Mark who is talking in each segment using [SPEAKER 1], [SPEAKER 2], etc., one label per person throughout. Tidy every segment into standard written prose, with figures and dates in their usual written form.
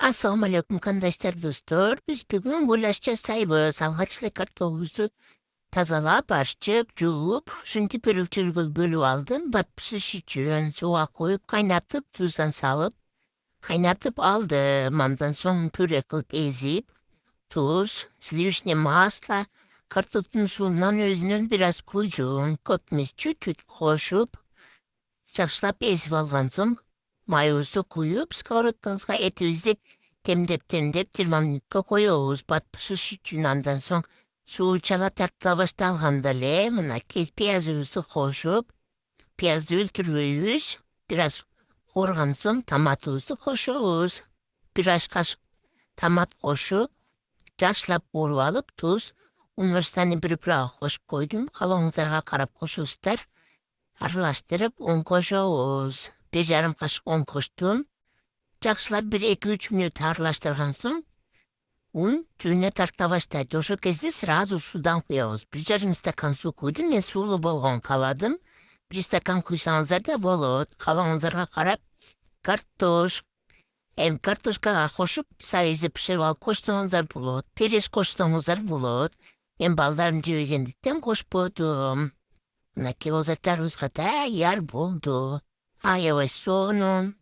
[SPEAKER 1] Assalamualaikum arkadaşlar dostlar. Biz bugün gulaşacağız taybı. Salhaçlı kartofumuzu tazalap açıp cuvup. Şimdi pürüktür bölü aldım. Batmışı şişiren soğuğa koyup kaynatıp tuzdan salıp. Kaynatıp aldım. Ondan sonra püre kılıp ezip. Tuz, sливишне масло. Kartofun suyundan özünün biraz koydum. Köpmüş küçük koşup. Saçlap ezip aldım. Mayozu koyup skorotkınızga etimizi temdep tırmanlıkka koyuyoruz. Batmışı için ondan sonra suyu çala tartla baştalğanda mına kes piyazımızı koşup piyazı öldürüyoruz. Biraz horgansın tomatımızı koşuyoruz. Biraz kaşık tomat koşup taşlap boru alıp tuz. Üniversitenin bir bırağı hoş koydum. Kalanlara karap koşuyorlar. Arılaştırıp un koşuyoruz. Bir yarım kaşık un koştum. Жақсылап бір 2-3 минут араластырған соң, un түйіне тарта бастайды. Осы кезде сразу судан құямыз. 1,5 стакан су құйдым, мен сулы болған қаладым. 1 стакан құйсаңыздар да болады. Қалаңыздарға қарап, картош. Картошкаға қосып, сәйізді пішіріп алып қойсаңыздар болады. Перес қойсаңыздар болады. Мен балдарым жегендіктен қоспадым. Мінекей озаттарымызға даяр болды. Аябай соның.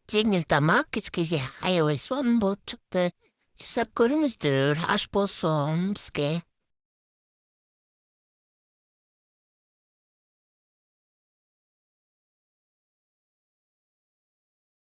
[SPEAKER 1] Cengil damak içkici hayvan son bu çıktı. Hesap görümüzdür. Aşk olsun. Ske.